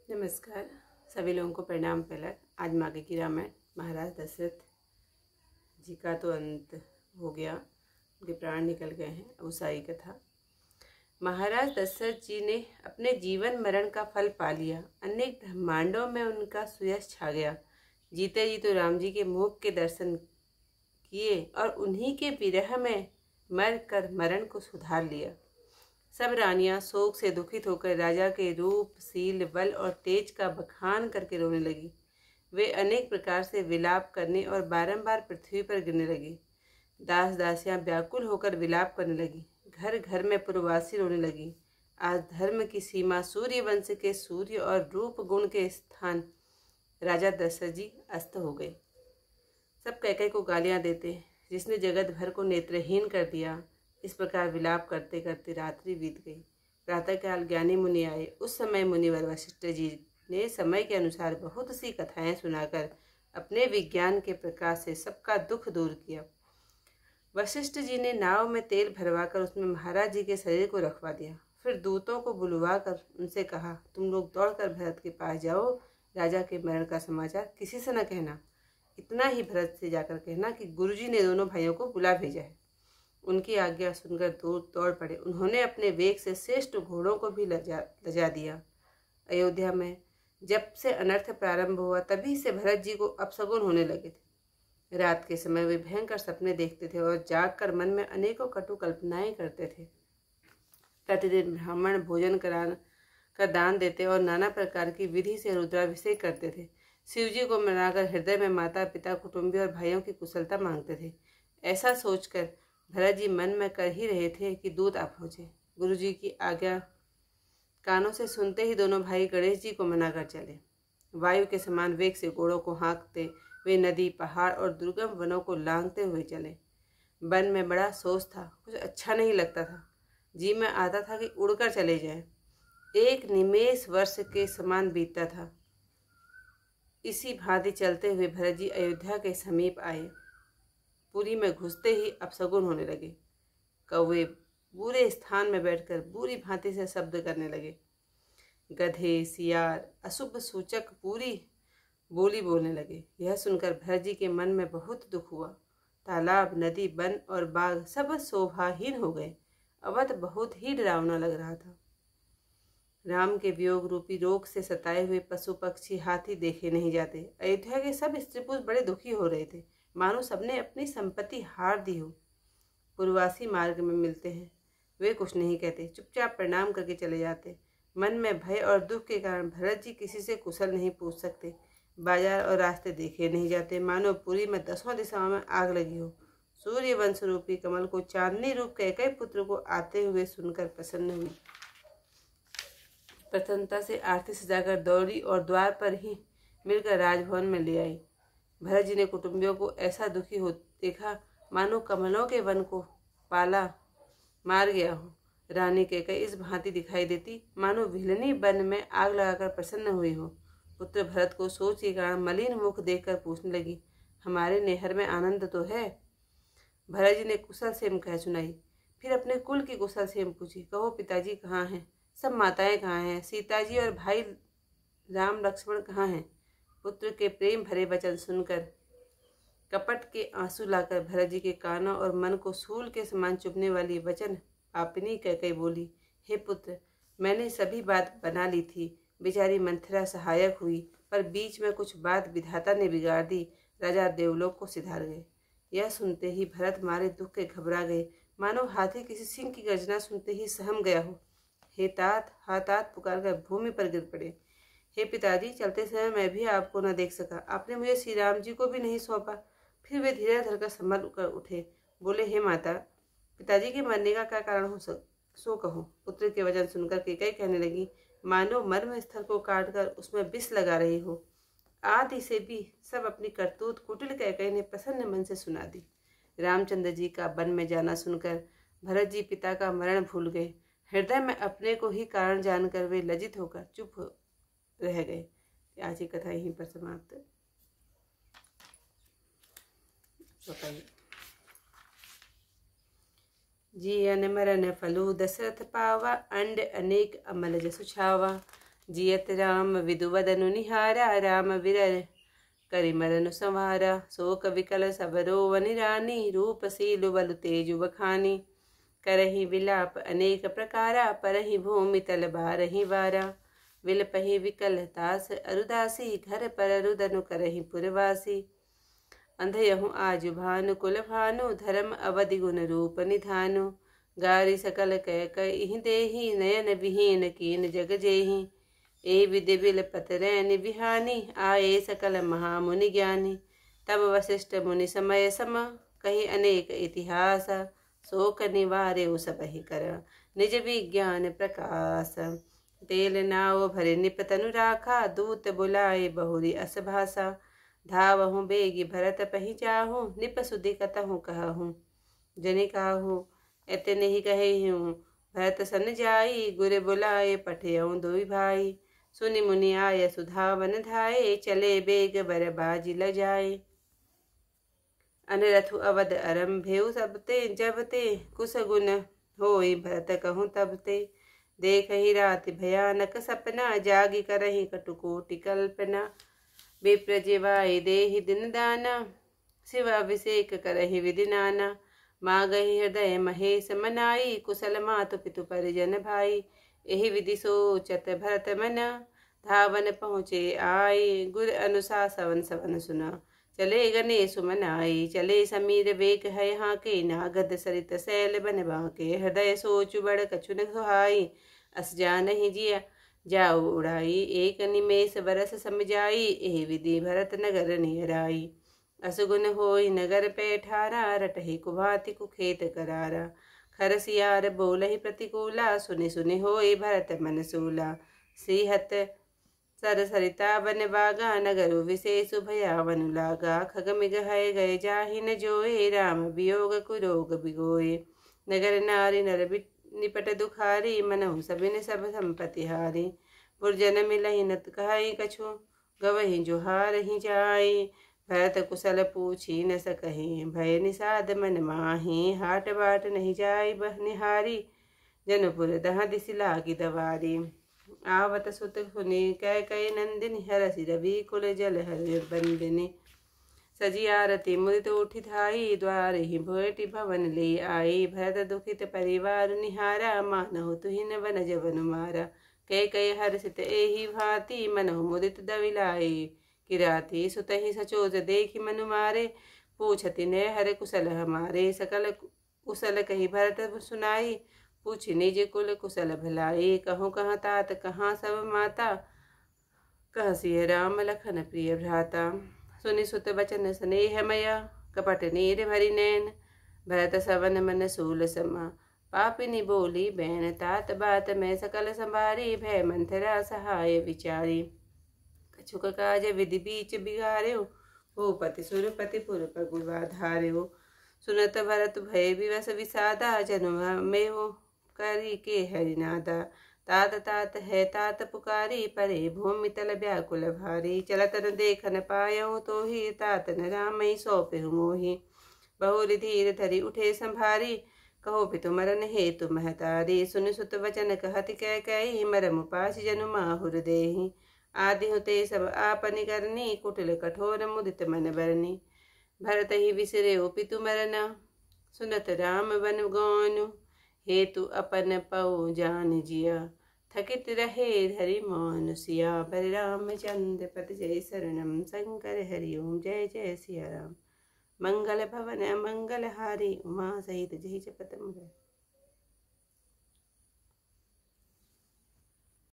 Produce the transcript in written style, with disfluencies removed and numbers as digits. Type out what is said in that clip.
नमस्कार। सभी लोगों को प्रणाम। पहला आज माघ की रामायण। महाराज दशरथ जी का तो अंत हो गया, उनके प्राण निकल गए हैं। अब सारी कथा। महाराज दशरथ जी ने अपने जीवन मरण का फल पा लिया। अनेक ब्रह्मांडों में उनका सुयश छा गया। जीते जी तो राम जी के मुख के दर्शन किए और उन्हीं के विरह में मर कर मरण को सुधार लिया। सब रानियां शोक से दुखित होकर राजा के रूप, शील, बल और तेज का बखान करके रोने लगी। वे अनेक प्रकार से विलाप करने और बारंबार पृथ्वी पर गिरने लगी। दास दासियां व्याकुल होकर विलाप करने लगी। घर घर में पुरवासी रोने लगी। आज धर्म की सीमा सूर्य वंश के सूर्य और रूप गुण के स्थान राजा दशरथ जी अस्त हो गए। सब कैकेयी को गालियां देते, जिसने जगत भर को नेत्रहीन कर दिया। इस प्रकार विलाप करते करते रात्रि बीत गई। प्रातःकाल ज्ञानी मुनि आए। उस समय मुनिवर वशिष्ठ जी ने समय के अनुसार बहुत सी कथाएं सुनाकर अपने विज्ञान के प्रकाश से सबका दुख दूर किया। वशिष्ठ जी ने नाव में तेल भरवाकर उसमें महाराज जी के शरीर को रखवा दिया। फिर दूतों को बुलवा कर उनसे कहा, तुम लोग दौड़कर भरत के पास जाओ। राजा के मरण का समाचार किसी से न कहना। इतना ही भरत से जाकर कहना कि गुरुजी ने दोनों भाइयों को बुला भेजा है। उनकी आज्ञा सुनकर दौड़ पड़े। उन्होंने अपने वेग से श्रेष्ठ घोड़ों को भी लजा दिया। अयोध्या में जब से अनर्थ प्रारंभ हुआ तभी से भरत जी को अपशगुन होने लगे थे। रात के समय वे भयंकर सपने देखते थे और जागकर मन में अनेकों कटु कल्पनाएं करते थे। प्रतिदिन ब्राह्मण भोजन कर दान देते और नाना प्रकार की विधि से रुद्राभिषेक करते थे। शिवजी को मनाकर हृदय में माता पिता, कुटुंबी और भाइयों की कुशलता मांगते थे। ऐसा सोचकर भरत जी मन में कर ही रहे थे कि दूत आ पहुंचे। गुरु जी की आज्ञा कानों से सुनते ही दोनों भाई गणेश जी को मनाकर चले। वायु के समान वेग से घोड़ों को हाँकते वे नदी, पहाड़ और दुर्गम वनों को लांघते हुए चले। वन में बड़ा सोच था, कुछ अच्छा नहीं लगता था। जी में आता था कि उड़कर चले जाए। एक निमेष वर्ष के समान बीतता था। इसी भांति चलते हुए भरत जी अयोध्या के समीप आए। पुरी में घुसते ही अपशगुन होने लगे। कौवे बुरे स्थान में बैठकर बुरी भांति से शब्द करने लगे। गधे, सियार अशुभ सूचक पूरी बोली बोलने लगे। यह सुनकर भरत जी के मन में बहुत दुख हुआ। तालाब, नदी, वन और बाग सब शोभाहीन हो गए। अवध बहुत ही डरावना लग रहा था। राम के वियोग रूपी रोग से सताए हुए पशु, पक्षी, हाथी देखे नहीं जाते। अयोध्या के सब स्त्री पुरुष बड़े दुखी हो रहे थे, मानो सबने अपनी संपत्ति हार दी हो। पुरवासी मार्ग में मिलते हैं, वे कुछ नहीं कहते, चुपचाप प्रणाम करके चले जाते। मन में भय और दुख के कारण भरत जी किसी से कुशल नहीं पूछ सकते। बाजार और रास्ते देखे नहीं जाते, मानो पुरी में 10 दिशाओं में आग लगी हो। सूर्य वंश रूपी कमल को चांदनी रूप कैकेयी पुत्र को आते हुए सुनकर प्रसन्न हुई। प्रसन्नता से आरती सजाकर दौड़ी और द्वार पर ही मिलकर राजभवन में ले आई। भरत जी ने कुटुंबियों को ऐसा दुखी हो देखा मानो कमलों के वन को पाला मार गया हो। रानी कैकेयी इस भांति दिखाई देती मानो विलनी वन में आग लगाकर प्रसन्न हुई हो। पुत्र भरत को सोच के कारण मलिन मुख देखकर पूछने लगी, हमारे नेहर में आनंद तो है? भरत जी ने कुशल सेम कह सुनाई। फिर अपने कुल की कुशल सेम पूछी, कहो पिताजी कहाँ हैं? सब माताएं कहाँ हैं? सीता जी और भाई राम लक्ष्मण कहाँ हैं? पुत्र के प्रेम भरे वचन सुनकर कपट के आंसू लाकर भरत जी के कानों और मन को सूल के समान चुभने वाली वचन आपनी कैकेयी बोली, हे पुत्र, मैंने सभी बात बना ली थी। बेचारी मंथरा सहायक हुई, पर बीच में कुछ बात विधाता ने बिगाड़ दी। राजा देवलोक को सिधार गए। यह सुनते ही भरत मारे दुख के घबरा गए, मानो हाथी किसी सिंह की गर्जना सुनते ही सहम गया हो। हे तात, हा तात पुकार कर भूमि पर गिर पड़े। हे पिताजी, चलते समय मैं भी आपको न देख सका। आपने मुझे श्री राम जी को भी नहीं सौंपा। फिर वे धीरे धरकर संभल कर उठे, बोले, हे माता, पिताजी के मरने का क्या कारण हो सो कहो। पुत्र के वचन सुनकर कैकेयी कहने लगी, मानो मर्म स्थल को काटकर उसमें विष लगा रही हो। आदि से भी सब अपनी करतूत कुटिल कैकेयी ने प्रसन्न मन से सुना दी। रामचंद्र जी का वन में जाना सुनकर भरत जी पिता का मरण भूल गए। हृदय में अपने को ही कारण जानकर वे लज्जित होकर चुप रह गए। आज की कथा यहीं पर समाप्त। बताइए। जियन मरन फलु दशरथ पावा, अंड अनेक अमल जसु छावा। जियत राम विदुवदनु निहारा, राम विरह करिमरनु संवारा। शोक विकल सब रोवन रानी, रूप सीलु बलु तेजु बखानी। करहि विलाप अनेक प्रकारा, परहि भूमि तल बारहि वारा। विलपहि विकल तास अरुदासी, घर पर रुदनु करहि पुरवासी। अंधयहु आजु भानु कुल भानु, धर्म अवधि गुण रूप निधानु। गारी सकल कह कहि देहि, नयन विहीन कीन जग जेहि। ए विधि बिल पतरैन बिहानी, आए सकल महामुनि ज्ञानी। तब वशिष्ठ मुनि समय सम, कही अनेक इतिहास। शोक निवारे सबहि कर, निज विज्ञान प्रकाश। तेल नाव भरे निपतनु राखा, दूत बुलाए बहुरी अस भाषा। धावहु बेगी भरत पहि जाहु, निप सुधि कतहु कहूँ। जनि काहू एतने ही कहे हूँ, भरत सन जाई। गुर बुलाए पठयऊँ दुई भाई। सुनि मुनि आय सुधावन धाये, चले बेग बर बाजी ल जाए। अनरथु अवध अरम्भेउ सबते, जबते कुस गुण होई भरत कहूँ तबते। देखहि राति भयानक सपना, जागी करहि कटुकोटि कल्पना। विप्र जिवाई देहि दिन दाना, शिव अभिषेक करहि विधि नाना। मागहि हृदय महेश मनाई, कुशल मातु पितु परिजन भाई। एहि विधि सोचत भरत मना, धावन पहुँचे आई। गुर अनुशासन सवन सुना, चले गणेश मनाई। चले समीर वेग है यहाँ के, नागद सरित सैल बन बाके। हृदय सोचु बड़ कछु न सुहाई, अस जानहि जिया जाऊ उड़ाई। एक निमेष बरस समझाई, एहि विधि भरत नगर निहराई। असुगुन होई नगर पैठारा, रटहि कुभाति कुखेत करारा। खरसियार बोलहि प्रतिकूला, सुनि सुनि होई भरत मन सूला। श्रीहत सर सरिता बन बागा, नगरु विशेषु भयावनु लागा। खग मिग है गए जाहि न जोए, राम वियोग कुरोग बिगोए। नगर नारी नर निपट दुखारी, मनहु सबिन सब संपत्ति हारी। पुरजन मिलहि नत कहहि कछु, गवहि जोहार ही जाई। भरत कुशल पूछी न सकहि, भय निषाद मन माही। हाट बाट नहीं जाई बह निहारी, जनपुर दह दिसि लागी दवारी। आवत सुत सुनि कैकयि नंदिनी, हरसि रवि कुल जल हरि बंदिनी। सजी आरती मुदित उठि धाई, द्वार ही भोयटि भवन ले आई। भरत दुखित परिवार निहारा, मानहु तुहिन वन जवनु मारा। कैकयि हर्षित एहि भांति, मनहु मुदित दविलाई। किराती सुतहि सचोज देखि मनु मारे, पूछति ने हर कुशल हमारे। सकल कुशल कही भरत सुनाई, पूछि निज कुल कुशल भलाई। कहूँ कहाँ तात कहाँ सब माता, कह सिय राम लखन प्रिय भ्राता। सुनि सुत बचन स्नेहमय, कपट नीर भरि नैन। भरत सवन मन सूल समा, पापिनी बोली बैन। तात बात में सकल संभारी, भय मंथरा सहाय विचारी। कछुक काज विधि बीच बिगार्यो, भूपति सुरपति पुर पगुवा धार्यो। सुनत भरत भय विवश विषादा, जन्म में हो करी के हरिनादा। तात तात है तात पुकारी, परे भूमि तल व्याकुल भारी। चलत न देख न पायऊ तोहि, तात न रामहि सौंपहु मोहि। बहुरि धीर धरि उठे संभारी, कहो पितु मरन हेतु महतारी। सुन सुत वचन कहति कैकयि, मरमु पास जनु माहुर देहि। आदि होते सब आपनि करनी, कुटिल कठोर मुदित मन बरनी। भरत ही विसरे पितु मरना, सुनत राम बन गौनु। हेतु अपन पौ जान जिया, थकित रहे धरि मौन। सियावर रामचंद्र पद जय शरणम, शंकर हरि ओम जय जय सिया राम। मंगल भवन मंगल हारी, उमा सहित जय जपत मुरारी।